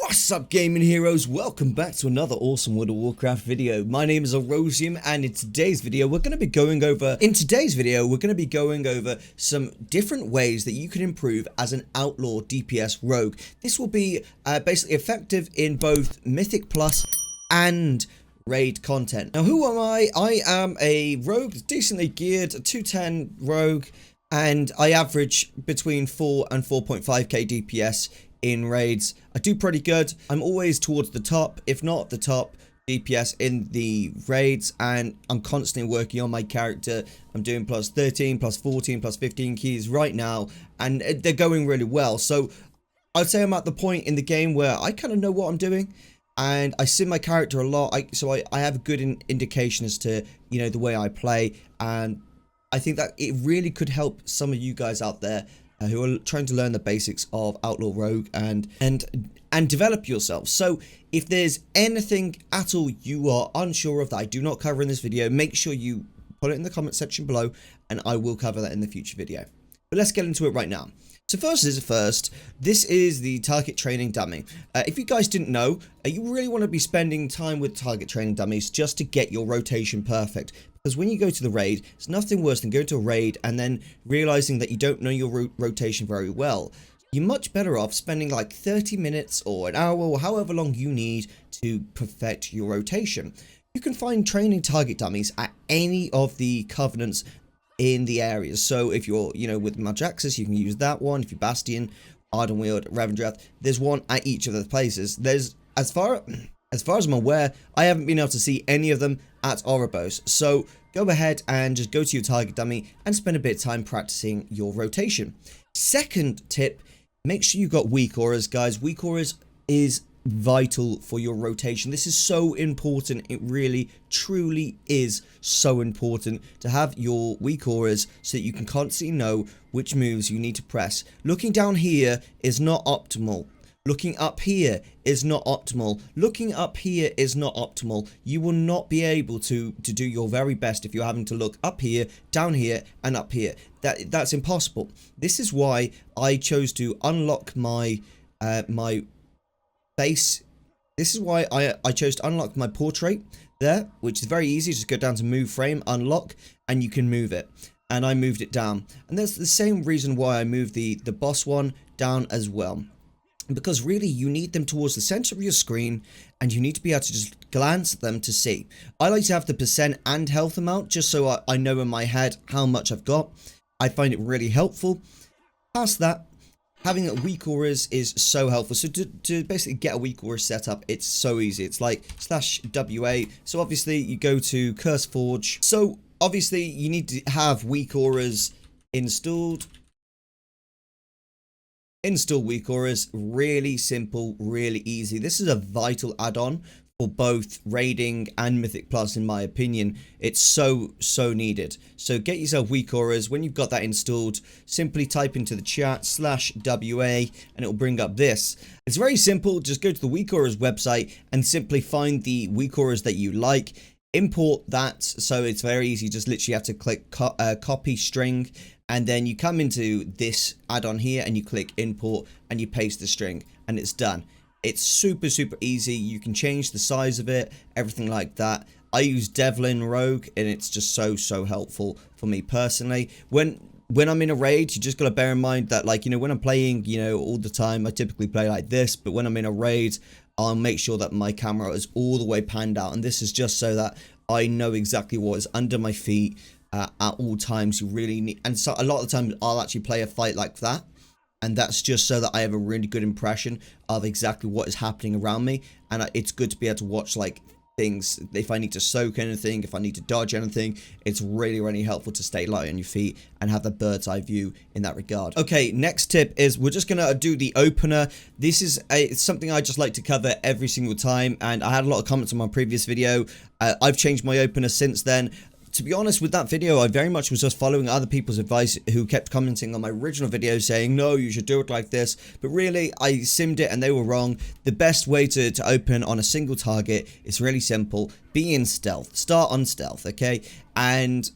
What's up, gaming heroes? Welcome back to another awesome World of Warcraft video. My name is Erosium, and in today's video we're going to be going over some different ways that you can improve as an outlaw DPS rogue. This will be basically effective in both Mythic Plus and raid content. Now, who am I? I am a rogue, decently geared, a 210 rogue, and I average between 4 and 4.5k DPS in raids. I do pretty good. I'm always towards the top, if not the top DPS in the raids, and I'm constantly working on my character. I'm doing plus 13, plus 14, plus 15 keys right now, and they're going really well. So I'd say I'm at the point in the game where I kind of know what I'm doing, and I sim my character a lot, so I have a good indication as to, you know, the way I play, and I think that it really could help some of you guys out there who are trying to learn the basics of Outlaw Rogue and develop yourself. So if there's anything at all you are unsure of that I do not cover in this video, make sure you put it in the comment section below, and I will cover that in the future video. But let's get into it right now. So first, this is the target training dummy. If you guys didn't know, you really want to be spending time with target training dummies just to get your rotation perfect. Because when you go to the raid, it's nothing worse than going to a raid and then realizing that you don't know your rotation very well. You're much better off spending like 30 minutes or an hour or however long you need to perfect your rotation. You can find training target dummies at any of the covenants in the areas. So if you're, you know, with Majaxis, you can use that one. If you're Bastion, Ardenweald, Revendreth, there's one at each of the places. There's, as far as I'm aware, I haven't been able to see any of them at Oribos. So go ahead and just go to your target dummy and spend a bit of time practicing your rotation. Second tip, make sure you've got weak auras, guys. Weak auras is vital for your rotation. This is so important. It really truly is so important to have your weak auras so that you can constantly know which moves you need to press. Looking down here is not optimal. Looking up here is not optimal. Looking up here is not optimal. You will not be able to do your very best if you're having to look up here, down here, and up here. That's impossible. This is why I chose to unlock my my base. This is why I chose to unlock my portrait there, which is very easy. Just go down to move frame, unlock, and you can move it. And I moved it down. And that's the same reason why I moved the boss one down as well. Because really, you need them towards the center of your screen, and you need to be able to just glance at them to see. I like to have the percent and health amount, just so I know in my head how much I've got. I find it really helpful. Past that, having a weak auras is so helpful. So to basically get a weak aura set up, it's so easy. It's like /WA. So obviously, you go to Curse Forge. So obviously, you need to have weak auras installed. Install weak auras, really simple, really easy. This is a vital add-on for both raiding and Mythic Plus, in my opinion. It's so needed. So get yourself weak auras. When you've got that installed, simply type into the chat /WA, and it'll bring up this. It's very simple. Just go to the weak auras website and simply find the weak auras that you like. Import that. So it's very easy. Just literally have to click copy string, and then you come into this add-on here and you click import and you paste the string, and it's done. It's super easy. You can change the size of it, everything like that. I use Devlin Rogue, and it's just so helpful for me personally. When I'm in a raid, you just got to bear in mind that, like, you know, when I'm playing, you know, all the time, I typically play like this, but when I'm in a raid, I'll make sure that my camera is all the way panned out, and this is just so that I know exactly what is under my feet at all times. You really need, and so a lot of the time I'll actually play a fight like that, and that's just so that I have a really good impression of exactly what is happening around me. And it's good to be able to watch, like, things, if I need to soak anything, if I need to dodge anything. It's really helpful to stay light on your feet and have the bird's eye view in that regard. Okay, next tip is we're just gonna do the opener. This is it's something I just like to cover every single time, and I had a lot of comments on my previous video. I've changed my opener since then. To be honest, with that video, I very much was just following other people's advice who kept commenting on my original video saying, no, you should do it like this. But really, I simmed it and they were wrong. The best way to open on a single target is really simple. Be in stealth. Start on stealth, okay? And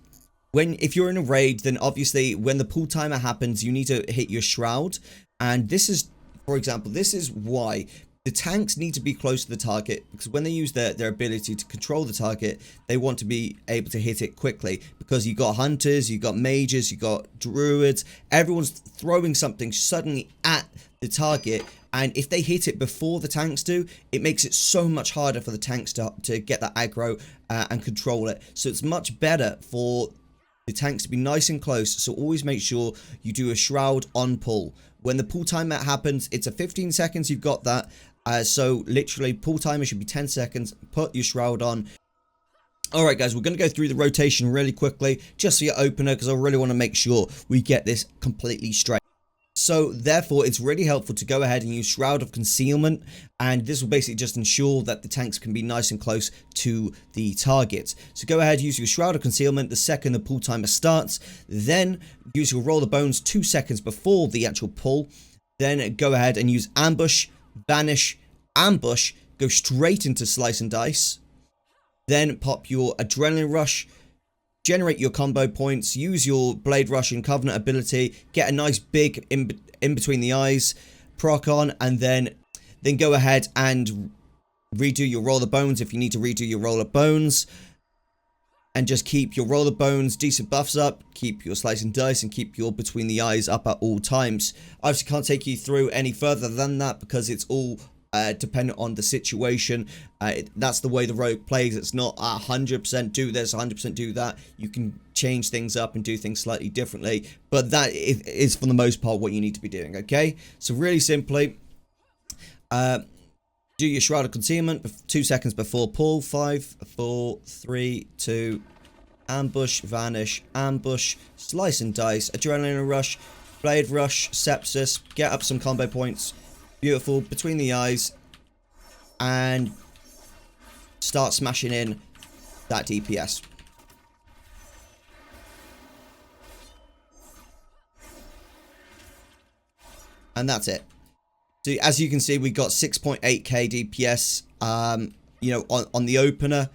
if you're in a raid, then obviously when the pull timer happens, you need to hit your shroud. And this is, for example, this is why the tanks need to be close to the target, because when they use their ability to control the target, they want to be able to hit it quickly, because you got hunters, you got mages, you got druids, everyone's throwing something suddenly at the target, and if they hit it before the tanks do, it makes it so much harder for the tanks to get that aggro and control it. So it's much better for the tanks to be nice and close, so always make sure you do a shroud on pull. When the pull timer happens, it's a 15 seconds, you've got that. So literally pull timer should be 10 seconds, put your shroud on. Alright guys, we're going to go through the rotation really quickly, just for your opener, because I really want to make sure we get this completely straight. So therefore, it's really helpful to go ahead and use Shroud of Concealment, and this will basically just ensure that the tanks can be nice and close to the target. So go ahead, use your Shroud of Concealment the second the pull timer starts, then use your Roll the Bones 2 seconds before the actual pull, then go ahead and use Ambush, Vanish, Ambush, go straight into Slice and Dice, then pop your Adrenaline Rush, generate your combo points, use your Bladerush and Covenant ability, get a nice big in between the eyes, proc on, and then go ahead and redo your Roll the Bones if you need to redo your Roll of Bones, and just keep your Roll of Bones decent buffs up, keep your Slice and Dice, and keep your Between the Eyes up at all times. I obviously can't take you through any further than that, because it's all dependent on the situation. That's the way the rogue plays. It's not 100% do this, 100% do that. You can change things up and do things slightly differently, but that is for the most part what you need to be doing, okay? So really simply, do your Shroud of Concealment 2 seconds before pull. 5, 4, 3, 2, Ambush, Vanish, Ambush, Slice and Dice, Adrenaline Rush, Bladerush, Sepsis, get up some combo points. Beautiful, Between the Eyes, and start smashing in that DPS. And that's it. So as you can see, we got 6.8k DPS, you know, on the opener.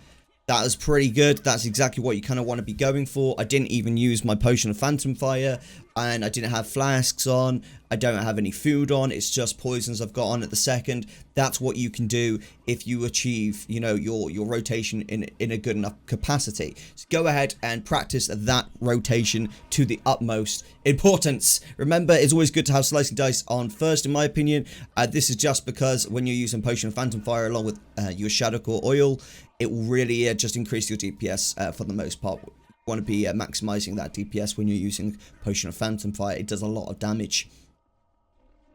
That was pretty good. That's exactly what you kind of want to be going for. I didn't even use my Potion of Phantom Fire, and I didn't have flasks on. I don't have any food on. It's just poisons I've got on at the second. That's what you can do if you achieve, you know, your rotation in a good enough capacity. So go ahead and practice that rotation to the utmost importance. Remember, it's always good to have Slicing Dice on first, in my opinion. This is just because when you're using Potion of Phantom Fire along with your Shadow Core Oil, it will really just increase your DPS for the most part. You want to be maximizing that DPS when you're using Potion of Phantom Fire. It does a lot of damage.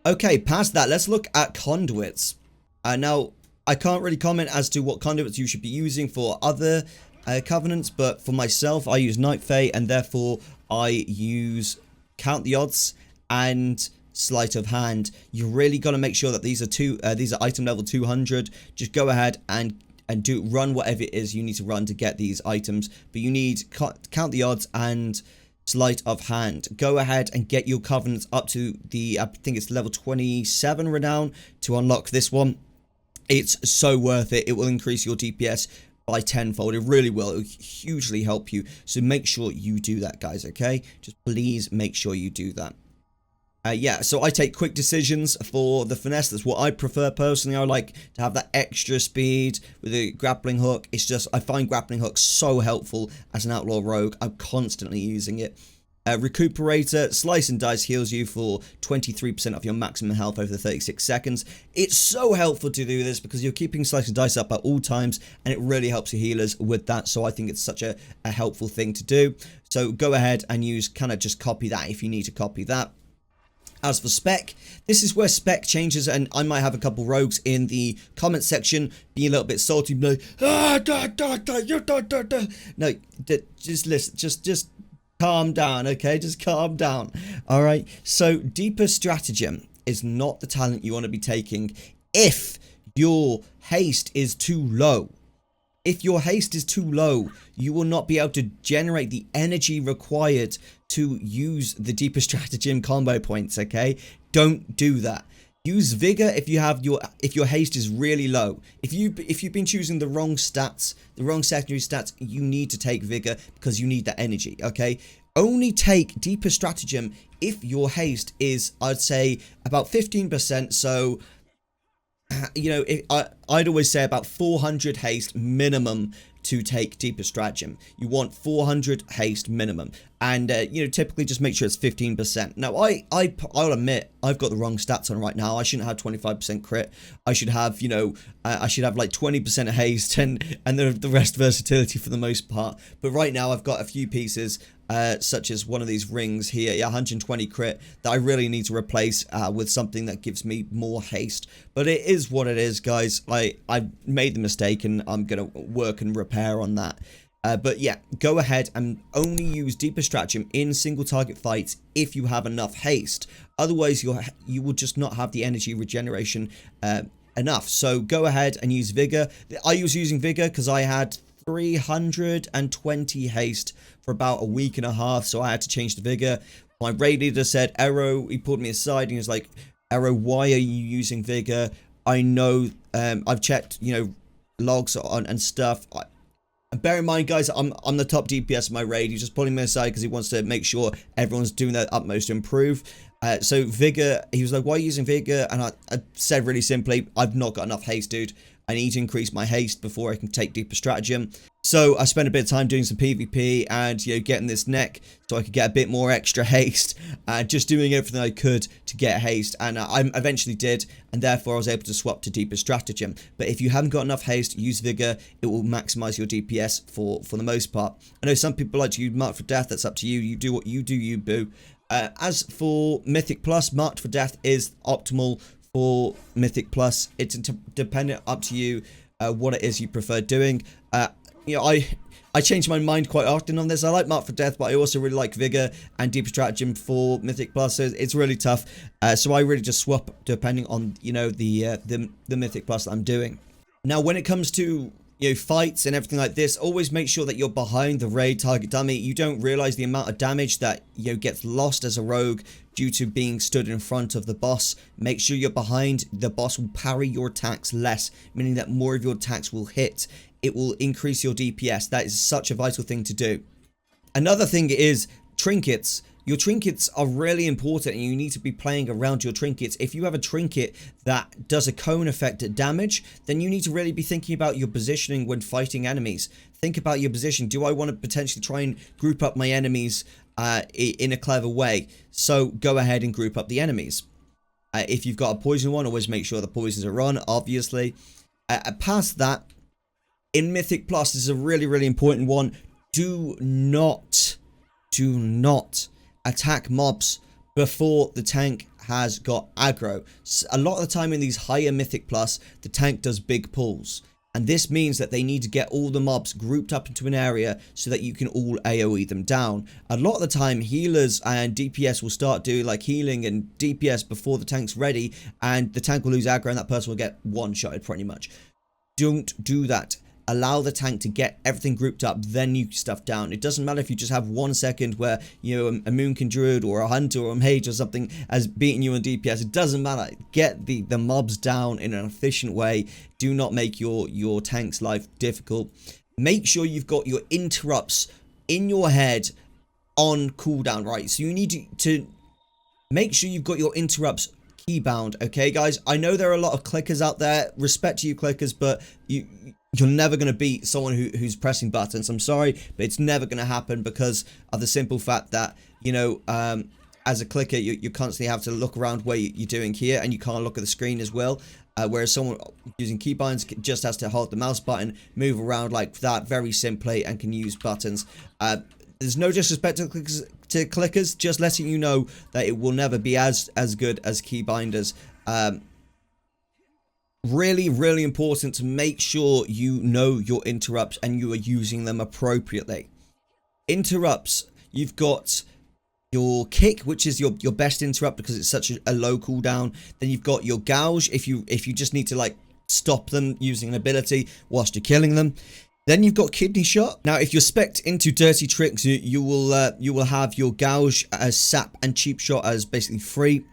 Okay, past that, let's look at conduits. Now, I can't really comment as to what conduits you should be using for other covenants, but for myself, I use Night Fae, and therefore I use Count the Odds and Sleight of Hand. You really got to make sure that these are item level 200. Just go ahead and run whatever it is you need to run to get these items, but you need Count the Odds and Sleight of Hand. Go ahead and get your covenants up to the, I think it's level 27 renown to unlock this one. It's so worth it. It will increase your DPS by tenfold. It really will. It will hugely help you. So make sure you do that, guys, okay? Just please make sure you do that. Yeah, so I take quick decisions for the finesse. That's what I prefer personally. I like to have that extra speed with a grappling hook. It's just, I find grappling hooks so helpful as an outlaw rogue. I'm constantly using it. Recuperator, Slice and Dice heals you for 23% of your maximum health over the 36 seconds. It's so helpful to do this because you're keeping Slice and Dice up at all times, and it really helps your healers with that. So I think it's such a helpful thing to do. So go ahead and use, kind of just copy that if you need to copy that. As for spec, this is where spec changes, and I might have a couple rogues in the comment section be a little bit salty, like, no, just listen, just calm down, okay? Just calm down. All right. So Deeper Stratagem is not the talent you want to be taking if your haste is too low. If your haste is too low, you will not be able to generate the energy required to use the Deeper Stratagem combo points, okay? Don't do that. Use Vigor if your haste is really low. If you've been choosing the wrong stats, the wrong secondary stats, you need to take Vigor because you need that energy, okay? Only take Deeper Stratagem if your haste is, I'd say, about 15%, so you know, I'd always say about 400 haste minimum to take Deeper Stratagem. You want 400 haste minimum, and you know, typically just make sure it's 15%. Now, I'll admit I've got the wrong stats on right now. I shouldn't have 25% crit. I should have, you know, I should have like 20% haste and the rest versatility for the most part. But right now I've got a few pieces, such as one of these rings here, yeah, 120 crit, that I really need to replace with something that gives me more haste. But it is what it is, guys. I made the mistake, and I'm gonna work and repair on that. But yeah, go ahead and only use Deeper Stratagem in single target fights if you have enough haste. Otherwise, you will just not have the energy regeneration enough. So go ahead and use Vigor. I was using Vigor because I had 320 haste for about a week and a half, so I had to change to Vigor. My raid leader said, Ero, he pulled me aside and he was like, Ero, why are you using Vigor? I know, I've checked, you know, logs on and stuff. And bear in mind, guys, I'm the top DPS of my raid. He's just pulling me aside because he wants to make sure everyone's doing their utmost to improve. So Vigor, he was like, why are you using Vigor? And I said really simply, I've not got enough haste, dude. I need to increase my haste before I can take Deeper Stratagem. So I spent a bit of time doing some PvP and, you know, getting this neck so I could get a bit more extra haste. Just doing everything I could to get haste, and I eventually did, and therefore I was able to swap to Deeper Stratagem. But if you haven't got enough haste, use Vigor. It will maximize your DPS for the most part. I know some people like to use Marked for Death. That's up to you. You do what you do, you boo. As for Mythic Plus, Marked for Death is optimal for Mythic Plus. It's dependent up to you what it is you prefer doing. You know, I change my mind quite often on this. I like Marked for Death, but I also really like Vigor and Deeper Stratagem for Mythic Plus. So it's really tough. So I really just swap depending on, you know, the Mythic Plus that I'm doing. Now, when it comes to, you know, fights and everything like this, always make sure that you're behind the raid target dummy. You don't realize the amount of damage that, you know, gets lost as a rogue due to being stood in front of the boss. Make sure you're behind. The boss will parry your attacks less, meaning that more of your attacks will hit. It will increase your DPS. That is such a vital thing to do. Another thing is trinkets. Your trinkets are really important, and you need to be playing around your trinkets. If you have a trinket that does a cone effect damage, then you need to really be thinking about your positioning when fighting enemies. Think about your position. Do I want to potentially try and group up my enemies in a clever way? So go ahead and group up the enemies. If you've got a poison one, always make sure the poisons are on, obviously. Past that, in Mythic Plus, this is a really, really important one. Do not attack mobs before the tank has got aggro. A lot of the time in these higher Mythic Plus, the tank does big pulls. And this means that they need to get all the mobs grouped up into an area so that you can all AoE them down. A lot of the time, healers and DPS will start doing like healing and DPS before the tank's ready, and the tank will lose aggro and that person will get one-shotted pretty much. Don't do that. Allow the tank to get everything grouped up, then you stuff down. It doesn't matter if you just have 1 second where, you know, a Moonkin Druid or a Hunter or a Mage or something has beaten you on DPS. It doesn't matter. Get the mobs down in an efficient way. Do not make your tank's life difficult. Make sure you've got your interrupts in your head on cooldown, right? So you need to make sure you've got your interrupts keybound, okay, guys? I know there are a lot of clickers out there. Respect to you clickers, but you're never going to beat someone who's pressing buttons. I'm sorry, but it's never going to happen because of the simple fact that, you know, as a clicker, you constantly have to look around where you're doing here, and you can't look at the screen as well. Whereas someone using keybinds just has to hold the mouse button, move around like that very simply, and can use buttons. There's no disrespect to clickers, just letting you know that it will never be as good as keybinders. Really, really important to make sure you know your interrupts and you are using them appropriately. Interrupts, you've got your kick, which is your best interrupt because it's such a low cooldown. Then you've got your gouge if you just need to like stop them using an ability whilst you're killing them. Then you've got kidney shot. Now, if you're spec'd into dirty tricks, you will have your gouge as sap and cheap shot as basically free.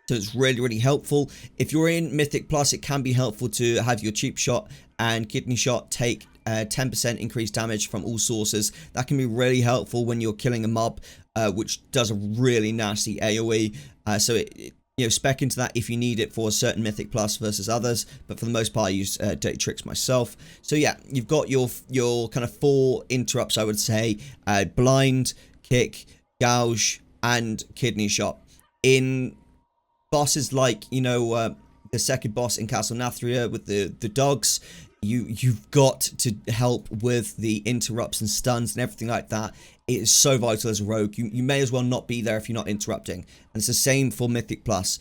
So it's really, really helpful. If you're in Mythic Plus, it can be helpful to have your cheap shot and kidney shot take 10% increased damage from all sources. That can be really helpful when you're killing a mob, which does a really nasty AoE. So spec into that if you need it for a certain Mythic Plus versus others, but for the most part I use Dirty Tricks myself. So yeah, you've got your kind of 4 interrupts, I would say: blind, kick, gouge, and kidney shot. In bosses like, the second boss in Castle Nathria with the dogs, you've got to help with the interrupts and stuns and everything like that. It is so vital as a rogue. You may as well not be there if you're not interrupting. And it's the same for Mythic Plus.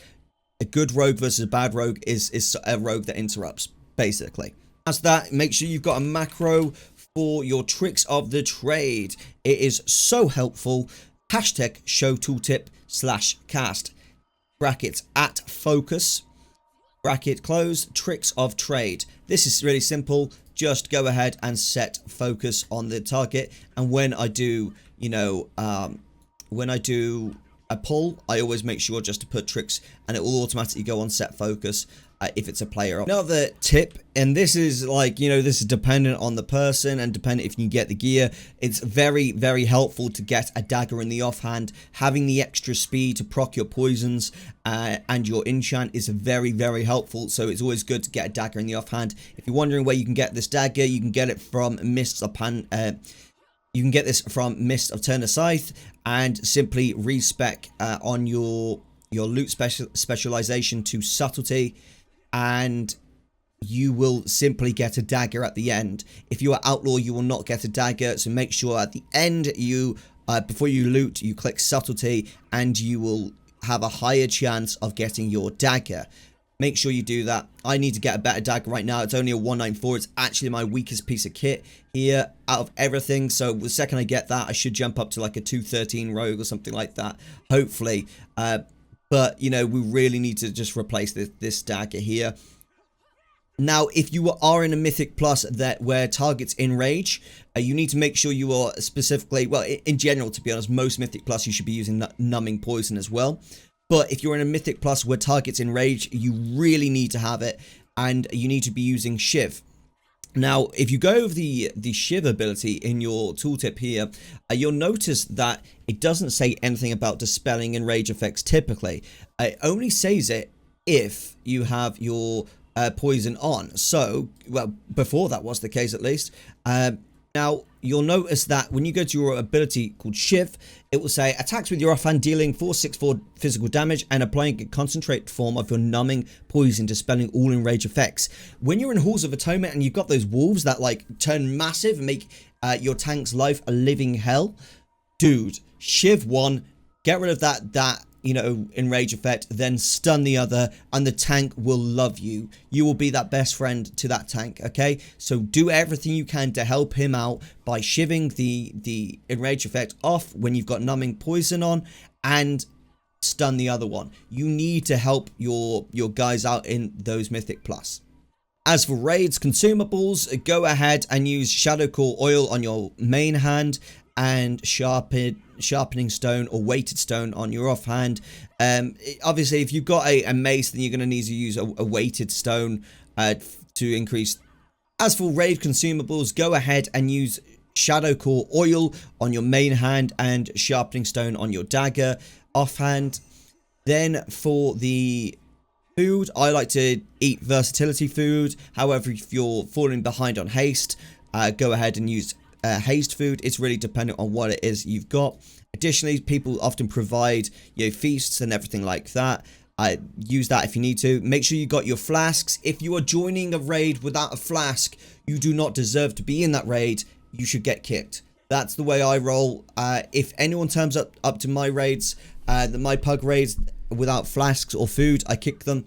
A good rogue versus a bad rogue is a rogue that interrupts, basically. As that, make sure you've got a macro for your tricks of the trade. It is so helpful. Hashtag show tooltip /cast. Brackets at focus. Bracket close, tricks of trade. This is really simple. Just go ahead and set focus on the target. And when I do, when I do a pull, I always make sure just to put tricks, and it will automatically go on set focus if it's a player. Another tip, and this is like, this is dependent on the person and dependent if you can get the gear. It's very, very helpful to get a dagger in the offhand. Having the extra speed to proc your poisons and your enchant is very, very helpful. So it's always good to get a dagger in the offhand. If you're wondering where you can get this dagger, you can get it from Mists of you can get this from Mist of Turner Scythe, and simply respec on your loot specialization to subtlety, and you will simply get a dagger at the end. If you are Outlaw, you will not get a dagger, so make sure at the end you before you loot, you click subtlety, and you will have a higher chance of getting your dagger. Make sure you do that. I need to get a better dagger right now. It's only a 194. It's actually my weakest piece of kit here out of everything. So the second I get that, I should jump up to like a 213 rogue or something like that, hopefully. But, we really need to just replace this dagger here. Now, if you are in a Mythic Plus where targets enrage, you need to make sure you are specifically, well, in general, to be honest, most Mythic Plus, you should be using numbing poison as well. But if you're in a Mythic Plus where targets enrage, you really need to have it, and you need to be using Shiv. Now, if you go over the Shiv ability in your tooltip here, you'll notice that it doesn't say anything about dispelling enrage effects typically. It only says it if you have your poison on. So, well, before that was the case at least. Now, you'll notice that when you go to your ability called Shiv, it will say attacks with your offhand dealing 464 physical damage and applying a concentrate form of your numbing poison, dispelling all enrage effects. When you're in Halls of Atonement and you've got those wolves that like turn massive and make your tank's life a living hell, dude, Shiv one, get rid of that enrage effect, then stun the other, and the tank will love you. You will be that best friend to that tank, okay? So do everything you can to help him out by shivving the enrage effect off when you've got numbing poison on, and stun the other one. You need to help your guys out in those Mythic Plus. As for raids, consumables, go ahead and use Shadow Core Oil on your main hand and sharpening stone or weighted stone on your offhand. Obviously, if you've got a mace, then you're going to need to use a weighted stone to increase. As for raid consumables, go ahead and use Shadow Core Oil on your main hand and sharpening stone on your dagger offhand. Then for the food, I like to eat versatility food. However, if you're falling behind on haste, go ahead and use haste food. It's really dependent on what it is you've got. Additionally, people often provide feasts and everything like that. Use that if you need to. Make sure you got your flasks. If you are joining a raid without a flask, you do not deserve to be in that raid. You should get kicked. That's the way I roll. If anyone turns up to my raids, my pug raids, without flasks or food, I kick them,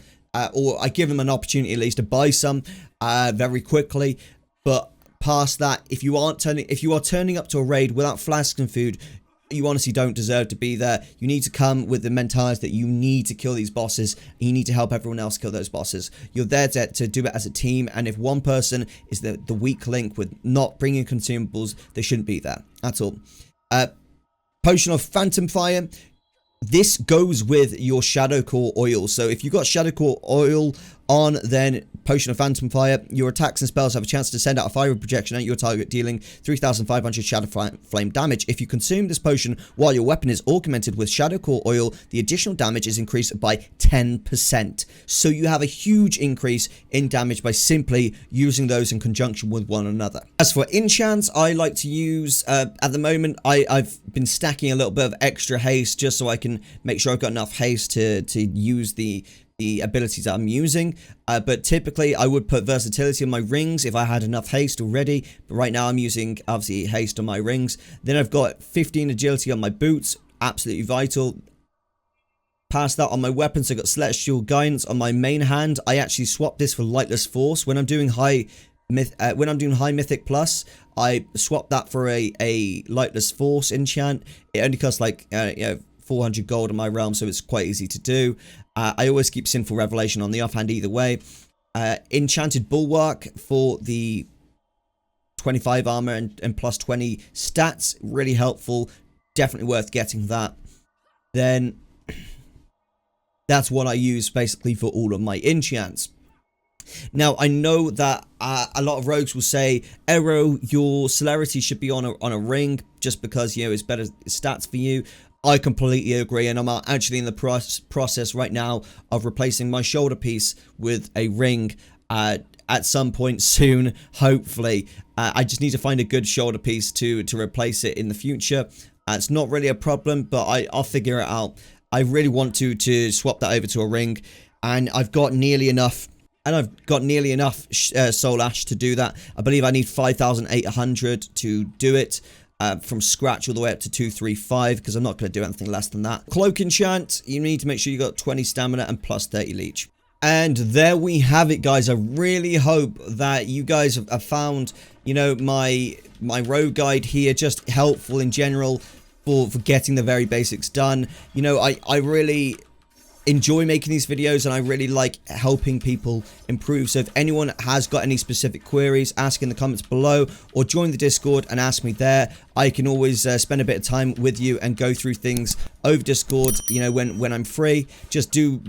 or I give them an opportunity at least to buy some very quickly. But past that, if you are turning up to a raid without flasks and food, you honestly don't deserve to be there. You need to come with the mentality that you need to kill these bosses, and you need to help everyone else kill those bosses. You're there to do it as a team, and if one person is the weak link with not bringing consumables, they shouldn't be there at all. Potion of Phantom Fire. This goes with your Shadow Core Oil. So if you've got Shadow Core Oil on, then Potion of Phantom Fire. Your attacks and spells have a chance to send out a fiery projection at your target, dealing 3,500 Shadow Flame damage. If you consume this potion while your weapon is augmented with Shadow Core Oil, the additional damage is increased by 10%. So you have a huge increase in damage by simply using those in conjunction with one another. As for enchants, I like to use, at the moment, I've been stacking a little bit of extra haste just so I can make sure I've got enough haste to use the abilities that I'm using, but typically I would put versatility on my rings if I had enough haste already, but right now I'm using obviously haste on my rings. Then I've got 15 agility on my boots, absolutely vital. Past that, on my weapons I got celestial guidance. On my main hand I actually swapped this for lightless force. When I'm doing high mythic plus, I swap that for a lightless force enchant. It only costs like 400 gold in my realm, so it's quite easy to do. I always keep Sinful Revelation on the offhand either way. Enchanted Bulwark for the 25 armor and plus 20 stats, really helpful, definitely worth getting that. Then that's what I use basically for all of my enchants. Now, I know that a lot of rogues will say, Aero, your celerity should be on a ring just because, it's better stats for you. I completely agree, and I'm actually in the process right now of replacing my shoulder piece with a ring at some point soon, hopefully. I just need to find a good shoulder piece to replace it in the future. It's not really a problem, but I'll figure it out. I really want to swap that over to a ring, and I've got nearly enough. Soul Ash to do that. I believe I need 5,800 to do it. From scratch all the way up to 235, because I'm not going to do anything less than that. Cloak enchant, you need to make sure you got 20 stamina and plus 30 leech. And there we have it, guys. I really hope that you guys have found, my rogue guide here just helpful in general for getting the very basics done. I really enjoy making these videos, and I really like helping people improve. So if anyone has got any specific queries, ask in the comments below, or join the Discord and ask me there. I can always spend a bit of time with you and go through things over Discord, when I'm free. Just do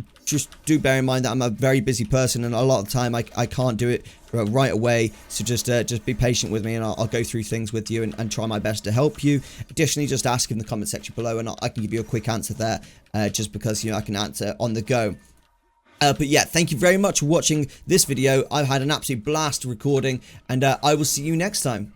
bear in mind that I'm a very busy person, and a lot of the time I can't do it right away, so just be patient with me, and I'll go through things with you and try my best to help you. Additionally, just ask in the comment section below, and I can give you a quick answer there, just because I can answer on the go. But yeah, thank you very much for watching this video. I've had an absolute blast recording, and I will see you next time.